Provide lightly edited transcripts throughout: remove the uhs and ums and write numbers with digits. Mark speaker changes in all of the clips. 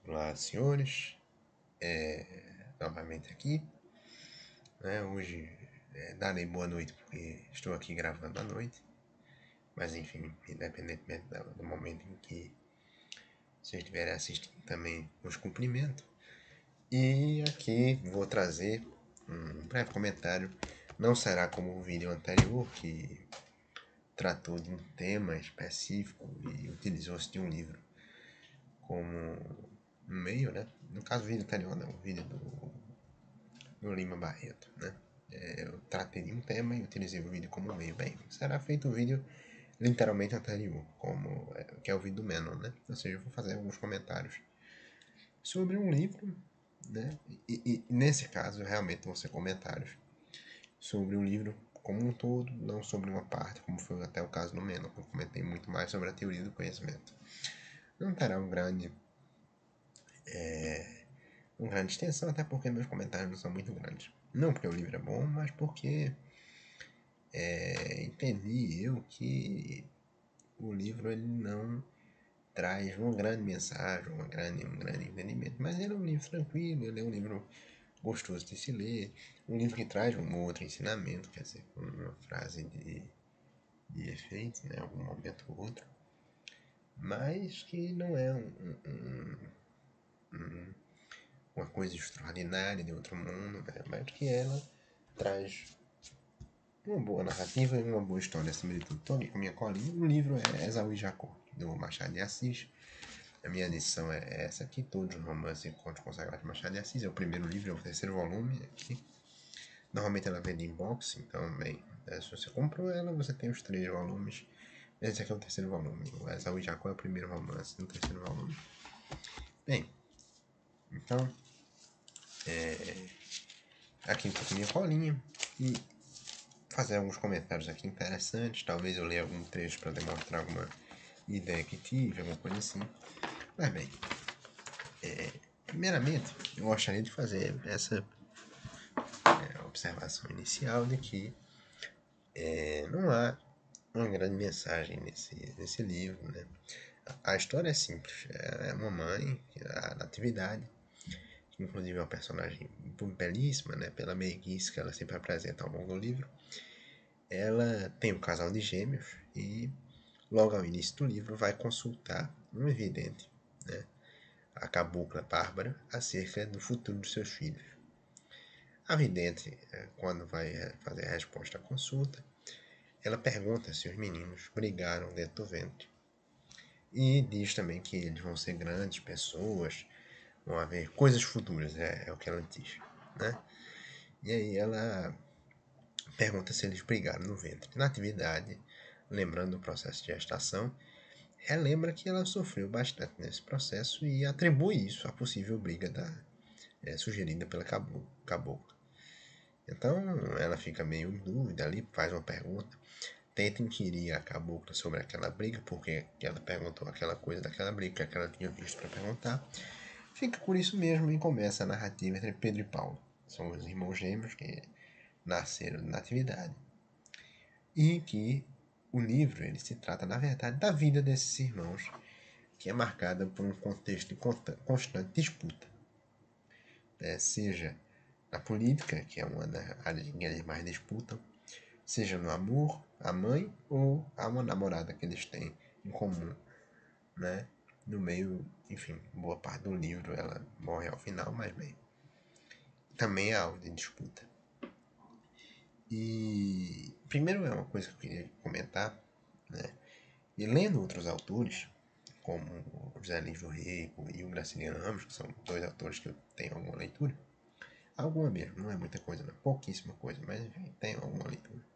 Speaker 1: Olá, senhores. Novamente aqui, né? Hoje darei boa noite porque estou aqui gravando à noite. Mas enfim, independentemente do momento em que vocês estiverem assistindo, também os cumprimento. E aqui vou trazer um breve comentário. Não será como o vídeo anterior, que tratou de um tema específico e utilizou-se de um livro como meio, né? No caso, o vídeo anterior não, o vídeo do Lima Barreto, né? Eu tratei de um tema e utilizei o vídeo como meio. Bem, será feito o vídeo literalmente anterior, que é o vídeo do Menon, né? Ou seja, eu vou fazer alguns comentários sobre um livro, né? E nesse caso, realmente vão ser comentários sobre o livro como um todo, não sobre uma parte, como foi até o caso do Menon, que eu comentei muito mais sobre a teoria do conhecimento. Não terá uma grande extensão, até porque meus comentários não são muito grandes. Não porque o livro é bom, mas porque entendi eu que o livro ele não traz uma grande mensagem, um grande entendimento, mas ele é um livro tranquilo, ele é um livro gostoso de se ler, um livro que traz um outro ensinamento, quer dizer, uma frase de efeito, né, algum momento ou outro, mas que não é uma coisa extraordinária de outro mundo, né, mas que ela traz uma boa narrativa e uma boa história acima de tudo. Estou aqui com a minha colinha. O livro é Esaú e Jacó, do Machado de Assis. A minha edição é essa aqui, todos os romances e contos consagrados de Machado de Assis. É o primeiro livro, é o terceiro volume aqui. Normalmente ela vem em box, então, bem, se você comprou ela, você tem os 3 volumes. Esse aqui é o terceiro volume. O Esaú e Jacó é o primeiro romance do terceiro volume. Bem, então, aqui estou com a minha colinha e fazer alguns comentários aqui interessantes. Talvez eu leia algum trecho para demonstrar alguma ideia que tive, alguma coisa assim. Mas bem, primeiramente eu gostaria de fazer essa observação inicial de que não há uma grande mensagem nesse livro, né? A história é simples. É uma mãe, a Natividade, que inclusive é uma personagem belíssima, né? Pela meiguice que ela sempre apresenta ao longo do livro. Ela tem um casal de gêmeos e logo ao início do livro vai consultar um vidente, né, a cabocla Bárbara, acerca do futuro dos seus filhos. A vidente, quando vai fazer a resposta à consulta, ela pergunta se os meninos brigaram dentro do ventre. E diz também que eles vão ser grandes pessoas, vão haver coisas futuras, é o que ela diz, né? E aí ela pergunta se eles brigaram no ventre. Na atividade, lembrando do processo de gestação, relembra que ela sofreu bastante nesse processo e atribui isso à possível briga sugerida pela cabocla. Então ela fica meio em dúvida ali, faz uma pergunta, tenta inquirir a cabocla sobre aquela briga, porque ela perguntou aquela coisa daquela briga que ela tinha visto para perguntar. Fica por isso mesmo e começa a narrativa entre Pedro e Paulo. São os irmãos gêmeos que nasceram na atividade. E que o livro ele se trata, na verdade, da vida desses irmãos, que é marcada por um contexto de constante disputa. Seja na política, que é uma das áreas em que eles mais disputam, seja no amor, a mãe ou a uma namorada que eles têm em comum, né? No meio, enfim, boa parte do livro ela morre ao final, mas bem, também é alvo de disputa. E primeiro é uma coisa que eu queria comentar, né? E lendo outros autores, como o José Lins do Rego e o Graciliano Ramos, que são 2 autores que eu tenho alguma leitura, alguma mesmo, não é muita coisa, não, pouquíssima coisa, mas enfim, tenho alguma leitura.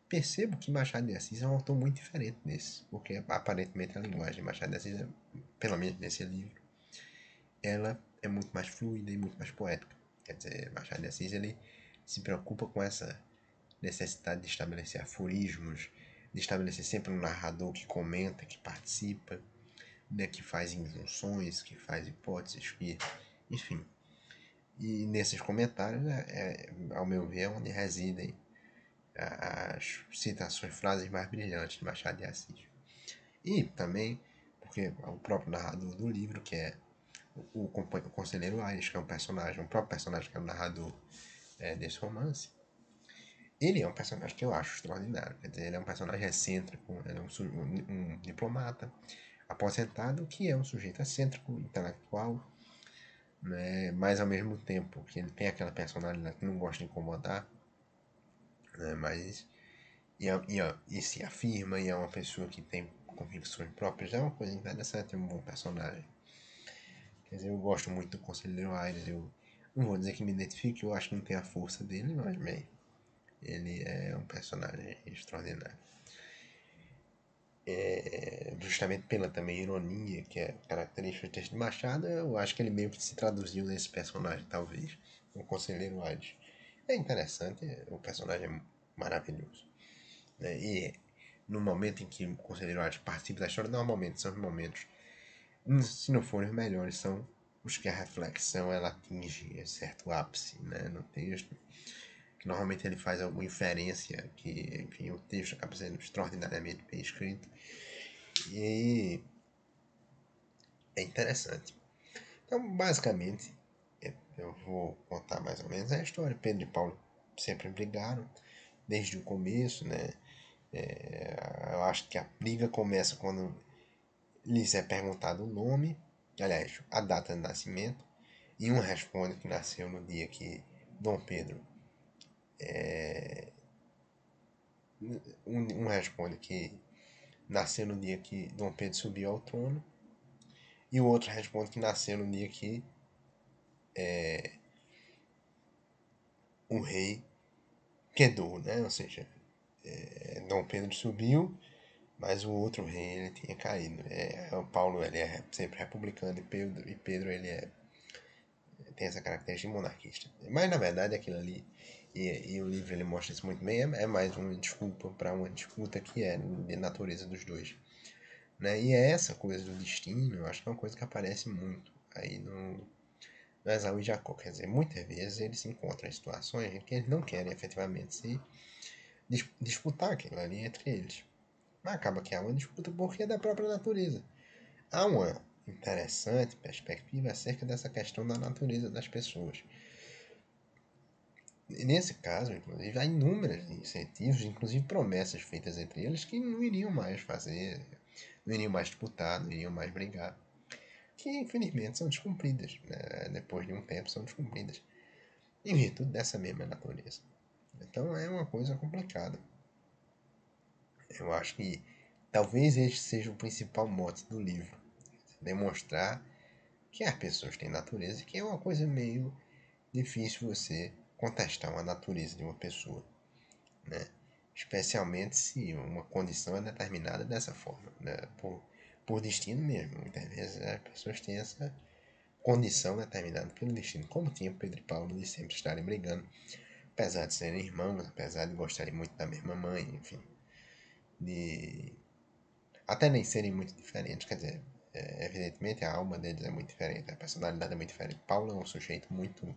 Speaker 1: Percebo que Machado de Assis é um autor muito diferente desse, porque aparentemente a linguagem de Machado de Assis, pelo menos nesse livro, ela é muito mais fluida e muito mais poética. Quer dizer, Machado de Assis ele se preocupa com essa necessidade de estabelecer aforismos, de estabelecer sempre um narrador que comenta, que participa, né, que faz injunções, que faz hipóteses, enfim. E nesses comentários, ao meu ver, é onde residem as citações, frases mais brilhantes de Machado de Assis. E também porque o próprio narrador do livro, que é o Conselheiro Aires, que é um personagem, o próprio personagem que é o narrador desse romance, ele é um personagem que eu acho extraordinário. Quer dizer, ele é um personagem excêntrico, ele é um diplomata aposentado que é um sujeito excêntrico, intelectual, né? Mas ao mesmo tempo que ele tem aquela personalidade que não gosta de incomodar, né? Mas e se afirma e é uma pessoa que tem convicções próprias, é uma coisa interessante, é um bom personagem. Quer dizer, eu gosto muito do Conselheiro Aires, eu não vou dizer que me identifique, eu acho que não tem a força dele, mas bem, ele é um personagem extraordinário. Justamente pela também ironia que é característica do texto de Machado, eu acho que ele meio que se traduziu nesse personagem, talvez, o Conselheiro Aires. É interessante, o personagem é maravilhoso. Né? E no momento em que o Conselheiro Aires participa da história, normalmente são os momentos, se não forem os melhores, são os que a reflexão ela atinge certo ápice, né, no texto, que normalmente ele faz alguma inferência, que enfim, o texto acaba sendo extraordinariamente bem escrito, e é interessante. Então, basicamente, eu vou contar mais ou menos a história. Pedro e Paulo sempre brigaram, desde o começo, né? Eu acho que a briga começa quando lhes é perguntado o nome, aliás, a data de nascimento, e um responde que nasceu no dia que Dom Pedro. Um responde que nasceu no dia que Dom Pedro subiu ao trono, e o outro responde que nasceu no dia que o rei quedou, né? Ou seja, Dom Pedro subiu, mas o outro rei ele tinha caído. O Paulo ele é sempre republicano e Pedro ele tem essa característica de monarquista. Mas na verdade aquilo ali, e o livro ele mostra isso muito bem, é mais uma desculpa para uma disputa que é de natureza dos dois. Né? E é essa coisa do destino, eu acho que é uma coisa que aparece muito aí no Esaú e Jacó. Quer dizer, muitas vezes eles se encontram em situações em que eles não querem efetivamente se disputar aquilo ali entre eles. Mas acaba que há uma disputa porque é da própria natureza. Há uma interessante perspectiva acerca dessa questão da natureza das pessoas. Nesse caso, inclusive, há inúmeros incentivos, inclusive promessas feitas entre eles que não iriam mais fazer, não iriam mais disputar, não iriam mais brigar, que infelizmente são descumpridas, né? Depois de um tempo são descumpridas, em virtude dessa mesma natureza. Então é uma coisa complicada. Eu acho que talvez este seja o principal mote do livro, demonstrar que as pessoas têm natureza, que é uma coisa meio difícil você contestar uma natureza de uma pessoa, né? Especialmente se uma condição é determinada dessa forma, né? por destino mesmo. Muitas vezes as pessoas têm essa condição determinada pelo destino, como tinha Pedro e Paulo de sempre estarem brigando, apesar de serem irmãos, apesar de gostarem muito da mesma mãe, enfim, de até nem serem muito diferentes, quer dizer, evidentemente a alma deles é muito diferente, a personalidade é muito diferente. Paulo é um sujeito muito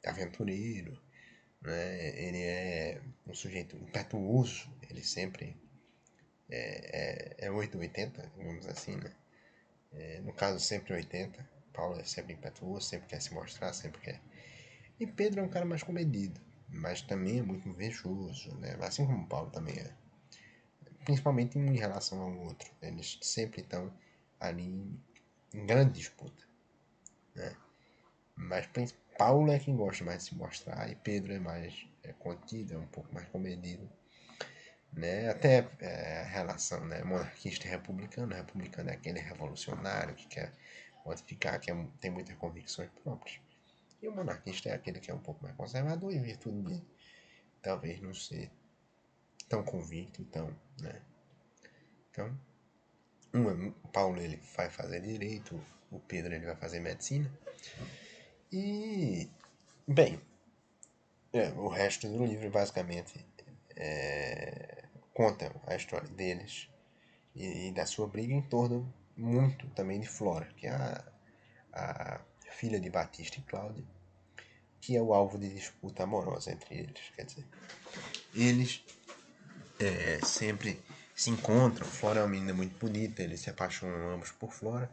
Speaker 1: aventureiro, né? Ele é um sujeito impetuoso, ele sempre é 880, digamos assim, né? No caso, sempre 80. Paulo é sempre impetuoso, sempre quer se mostrar, sempre quer. E Pedro é um cara mais comedido, mas também é muito invejoso, né? Assim como Paulo também é. Principalmente em relação ao outro. Eles sempre estão ali em grande disputa, né? Mas Paulo é quem gosta mais de se mostrar e Pedro é mais contido, é um pouco mais comedido. Né? Até a relação, né? Monarquista e republicano. O republicano é aquele revolucionário que quer modificar, que tem muitas convicções próprias. E o monarquista é aquele que é um pouco mais conservador em virtude de talvez não ser tão convicto, tão, né? Então, o Paulo ele vai fazer direito, o Pedro ele vai fazer medicina. E, bem, o resto do livro basicamente conta a história deles e da sua briga em torno muito também de Flora, que é a filha de Batista e Cláudia, que é o alvo de disputa amorosa entre eles. Quer dizer, eles sempre se encontram. Flora é uma menina muito bonita, eles se apaixonam ambos por Flora.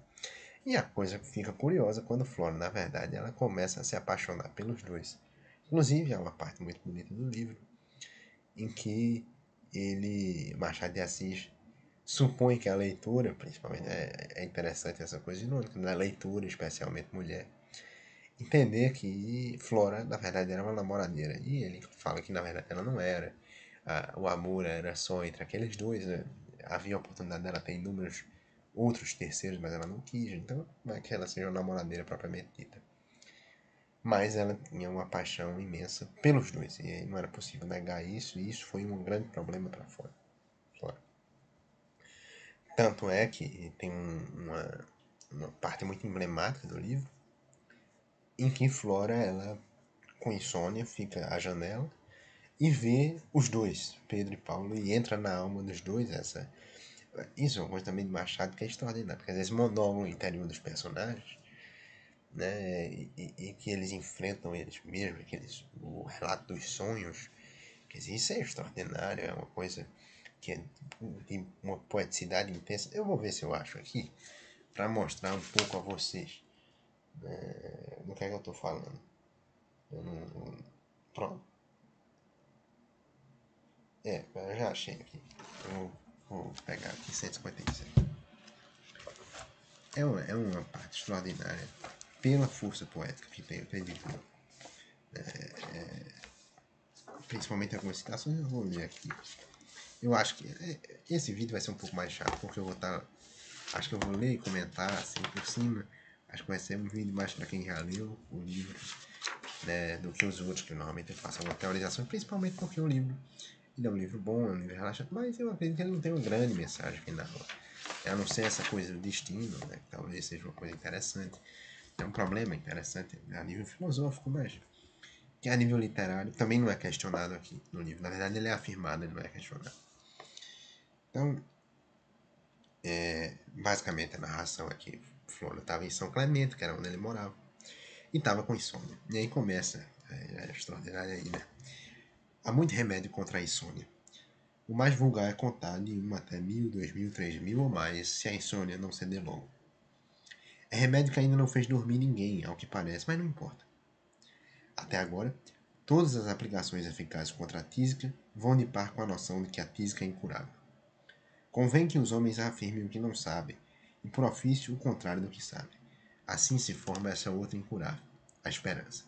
Speaker 1: E a coisa fica curiosa quando Flora, na verdade, ela começa a se apaixonar pelos dois. Inclusive, há uma parte muito bonita do livro em que Machado de Assis, supõe que a leitura, principalmente, é interessante essa coisa de novo, na leitura, especialmente mulher, entender que Flora, na verdade, era uma namoradeira. E ele fala que, na verdade, ela não era. O amor era só entre aqueles dois, né? Havia a oportunidade dela ter inúmeros outros terceiros, mas ela não quis. Então, não é que ela seja uma namoradeira propriamente dita. Mas ela tinha uma paixão imensa pelos dois. E não era possível negar isso. E isso foi um grande problema para Flora. Tanto é que tem uma parte muito emblemática do livro em que Flora, ela, com insônia, fica à janela e vê os dois, Pedro e Paulo, e entra na alma dos dois isso é uma coisa também de Machado que é extraordinário, porque às vezes monólogo interior dos personagens, né, e que eles enfrentam eles mesmos, o relato dos sonhos, quer dizer, isso é extraordinário, é uma coisa que é de uma poeticidade intensa. Eu vou ver se eu acho aqui, para mostrar um pouco a vocês do que é que eu estou falando. Eu não, pronto. Eu já achei aqui. Vou pegar aqui 156. É uma parte extraordinária pela força poética que tem, eu acredito. Principalmente algumas citações, eu vou ler aqui. Eu acho que esse vídeo vai ser um pouco mais chato, porque eu vou estar. Acho que eu vou ler e comentar assim por cima. Acho que vai ser um vídeo mais para quem já leu o livro, né, do que os outros, que normalmente eu faço uma teorização, principalmente porque o livro ele é um livro bom, é um livro relaxante, mas eu acredito que ele não tem uma grande mensagem final. A não ser essa coisa do destino, né, que talvez seja uma coisa interessante. É um problema interessante a nível filosófico, mas que a nível literário também não é questionado aqui no livro. Na verdade, ele é afirmado, ele não é questionado. Então, basicamente, a narração é que Flora estava em São Clemente, que era onde ele morava, e estava com insônia. E aí começa, é extraordinário aí, né? Há muito remédio contra a insônia. O mais vulgar é contar de 1 até 1000, 2000, 3000 ou mais, se a insônia não ceder logo. É remédio que ainda não fez dormir ninguém, ao que parece, mas não importa. Até agora, todas as aplicações eficazes contra a tísica vão de par com a noção de que a tísica é incurável. Convém que os homens afirmem o que não sabem, e por ofício o contrário do que sabem. Assim se forma essa outra incurável, a esperança.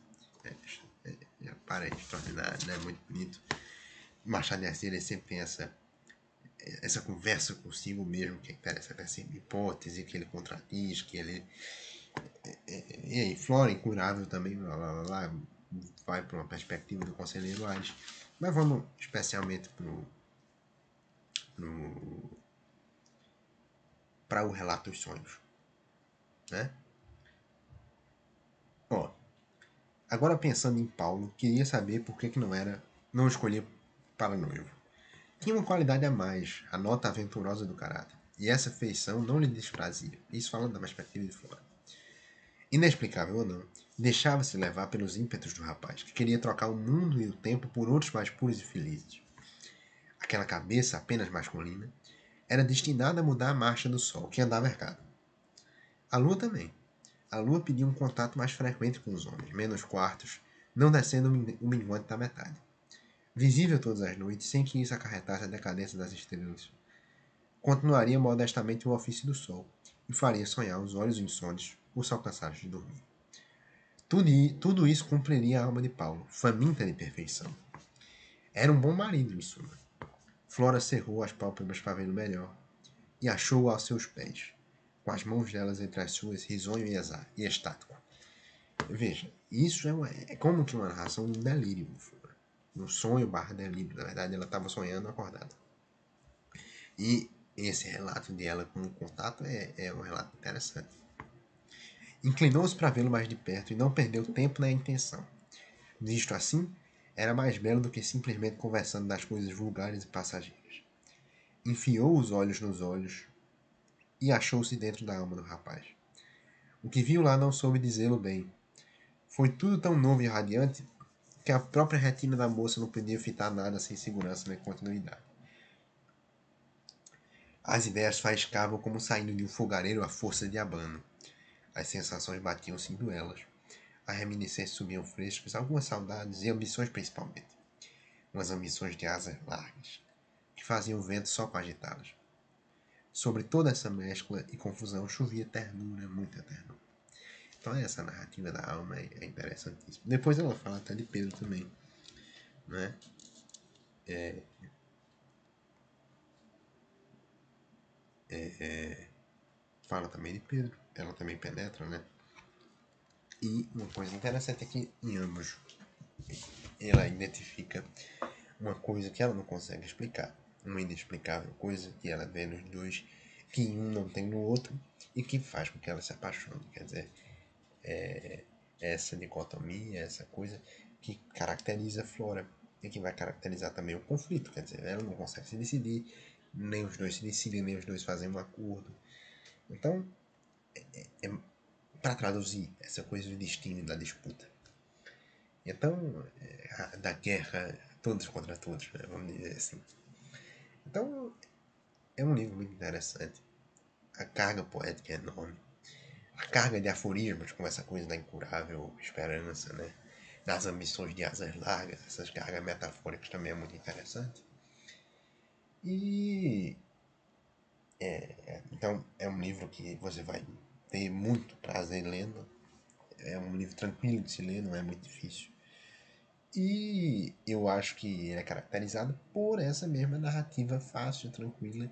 Speaker 1: Para extraordinário, né? Muito bonito. Machado de Assis ele sempre tem essa conversa consigo mesmo, que é interessante, essa hipótese que ele contradiz, que ele. E aí, Flora, incurável também, lá, vai para uma perspectiva do conselheiro Aires. Mas vamos especialmente para o relato dos sonhos, né? Ó, agora pensando em Paulo, queria saber por que não escolher para noivo. Tinha uma qualidade a mais, a nota aventurosa do caráter, e essa feição não lhe desprazia. Isso falando da perspectiva de Flora. Inexplicável ou não, deixava-se levar pelos ímpetos do rapaz, que queria trocar o mundo e o tempo por outros mais puros e felizes. Aquela cabeça apenas masculina era destinada a mudar a marcha do sol, que andava errado. A lua também. A lua pedia um contato mais frequente com os homens, menos quartos, não descendo o minguante da metade. Visível todas as noites, sem que isso acarretasse a decadência das estrelas, continuaria modestamente o ofício do sol e faria sonhar os olhos insondes por se alcançados de dormir. Tudo isso cumpriria a alma de Paulo, faminta de perfeição. Era um bom marido, em suma. Flora cerrou as pálpebras para vê-lo melhor e achou-o aos seus pés, com as mãos delas entre as suas, risonho e estático. Veja, isso é como que uma narração de um delírio. Um sonho barra delírio. Na verdade, ela estava sonhando acordada. E esse relato de ela com o contato é um relato interessante. Inclinou-se para vê-lo mais de perto e não perdeu tempo na intenção. Visto assim, era mais belo do que simplesmente conversando das coisas vulgares e passageiras. Enfiou os olhos nos olhos e achou-se dentro da alma do rapaz. O que viu lá não soube dizê-lo bem. Foi tudo tão novo e radiante que a própria retina da moça não podia fitar nada sem segurança nem continuidade. As ideias faiscavam como saindo de um fogareiro à força de abano. As sensações batiam-se em duelos. As reminiscências subiam frescas, algumas saudades e ambições principalmente. Umas ambições de asas largas, que faziam o vento só com agitá-las. Sobre toda essa mescla e confusão chovia ternura, muita ternura. Então essa narrativa da alma é interessantíssima. Depois ela fala até de Pedro também, né? Fala também de Pedro, ela também penetra, né? E uma coisa interessante é que em ambos ela identifica uma coisa que ela não consegue explicar, uma inexplicável coisa que ela vê nos dois, que um não tem no outro e que faz com que ela se apaixone. Quer dizer, essa dicotomia, essa coisa que caracteriza a Flora e que vai caracterizar também o conflito. Quer dizer, ela não consegue se decidir, nem os dois se decidem, nem os dois fazem um acordo. Então, para traduzir essa coisa do destino e da disputa. Então, da guerra todos contra todos, né? Vamos dizer assim. Então, é um livro muito interessante. A carga poética é enorme. A carga de aforismos, com essa coisa da incurável esperança, né? Das ambições de asas largas, essas cargas metafóricas também é muito interessante. E então é um livro que você vai ter muito prazer lendo. É um livro tranquilo de se ler, não é muito difícil. E eu acho que ele é caracterizado por essa mesma narrativa fácil, tranquila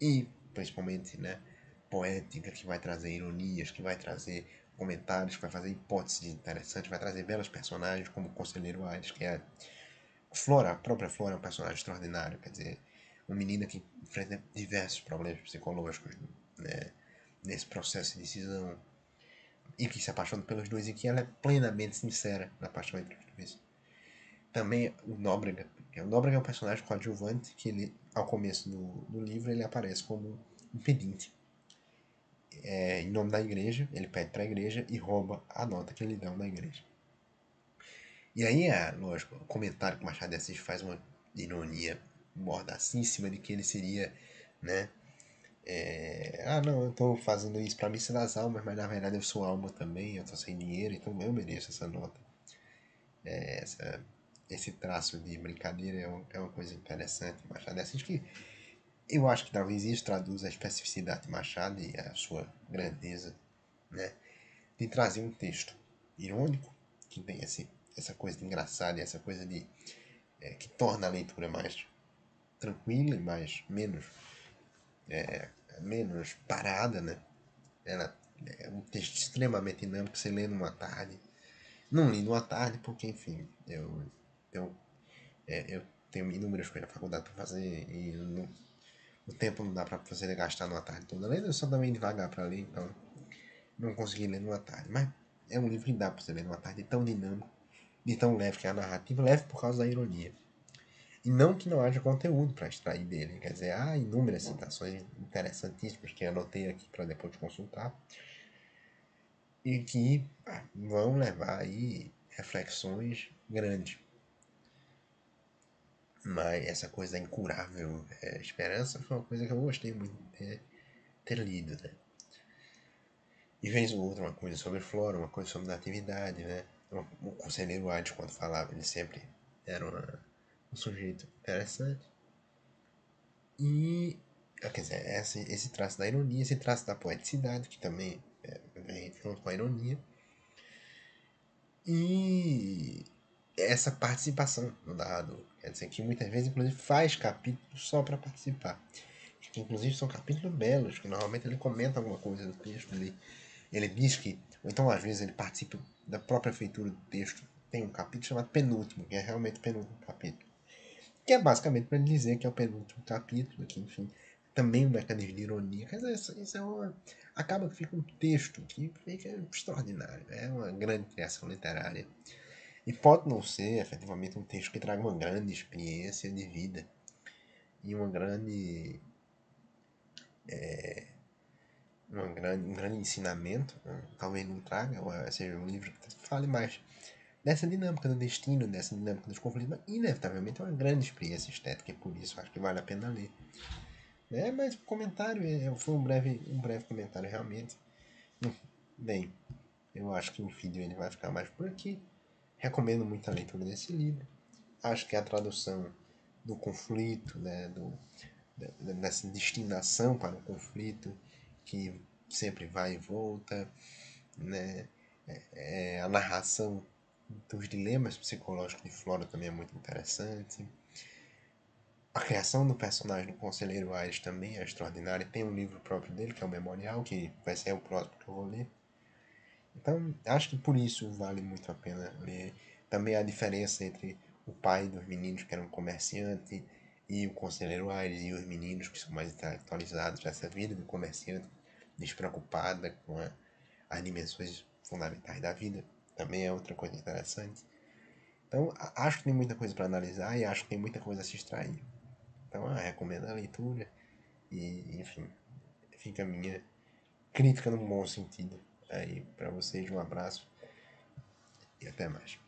Speaker 1: e principalmente, né, poética, que vai trazer ironias, que vai trazer comentários, que vai fazer hipóteses interessantes, vai trazer belos personagens como o Conselheiro Aires, que é Flora, a própria Flora é um personagem extraordinário, quer dizer, uma menina que enfrenta diversos problemas psicológicos, né, nesse processo de decisão e que se apaixona pelos dois e que ela é plenamente sincera na paixão entre os dois. Também o Nóbrega. O Nóbrega é um personagem coadjuvante que ele, ao começo do livro, ele aparece como um pedinte. Em nome da igreja, ele pede para a igreja e rouba a nota que eles dão da igreja. E aí, lógico, o comentário que o Machado de Assis faz uma ironia mordacíssima de que ele seria, né? Não, eu estou fazendo isso para missa das almas, mas na verdade eu sou alma também, eu estou sem dinheiro, então eu mereço essa nota. Essa, esse traço de brincadeira é uma coisa interessante. Machado de Assis que eu acho que talvez isso traduza a especificidade de Machado e a sua grandeza, né? De trazer um texto irônico, que tem essa coisa de engraçado e essa coisa de que torna a leitura mais tranquila e menos parada, né? Ela é um texto extremamente dinâmico que você lê numa tarde. Não li numa tarde porque, enfim, eu tenho inúmeras coisas na faculdade para fazer e o tempo não dá para você gastar numa tarde toda lendo. Eu só também devagar para ler, então não consegui ler numa tarde. Mas é um livro que dá para você ler numa tarde tão dinâmico, de tão leve que é a narrativa, leve por causa da ironia. E não que não haja conteúdo para extrair dele. Quer dizer, há inúmeras citações interessantíssimas que anotei aqui para depois consultar e que vão levar aí reflexões grandes. Mas essa coisa da incurável esperança foi uma coisa que eu gostei muito de ter lido, né? E vez ou outra uma coisa sobre flora, uma coisa sobre natividade, né? O Conselheiro Aires, quando falava, ele sempre era um sujeito interessante. E, quer dizer, esse traço da ironia, esse traço da poeticidade, que também vem junto com a ironia. E essa participação no narrador. Quer dizer, que muitas vezes, inclusive, faz capítulos só para participar. Que, inclusive, são capítulos belos, que normalmente ele comenta alguma coisa do texto, ele diz que, ou então às vezes ele participa da própria feitura do texto. Tem um capítulo chamado Penúltimo, que é realmente o penúltimo capítulo. Que é basicamente para ele dizer que é o penúltimo capítulo, que enfim, também um mecanismo de ironia. Quer dizer, isso é uma. Acaba que fica um texto que fica extraordinário. É uma grande criação literária. E pode não ser efetivamente um texto que traga uma grande experiência de vida e um grande ensinamento. Talvez não traga, ou seja, um livro que fale mais dessa dinâmica do destino, dessa dinâmica dos conflitos, mas inevitavelmente é uma grande experiência estética e por isso acho que vale a pena ler. Mas o comentário foi um breve comentário realmente. Bem, eu acho que o vídeo ele vai ficar mais por aqui. Recomendo muito a leitura desse livro. Acho que a tradução do conflito, né, dessa destinação para o conflito, que sempre vai e volta, né, a narração dos dilemas psicológicos de Flora também é muito interessante. A criação do personagem do Conselheiro Aires também é extraordinária. Tem um livro próprio dele, que é o Memorial, que vai ser o próximo que eu vou ler. Então, acho que por isso vale muito a pena ler. Também a diferença entre o pai dos meninos, que era um comerciante, e o Conselheiro Aires, e os meninos que são mais intelectualizados dessa vida do comerciante, despreocupada com as dimensões fundamentais da vida. Também é outra coisa interessante. Então, acho que tem muita coisa para analisar e acho que tem muita coisa a se extrair. Então, recomendo a leitura e, enfim, fica a minha crítica no bom sentido. Aí, para vocês, um abraço e até mais.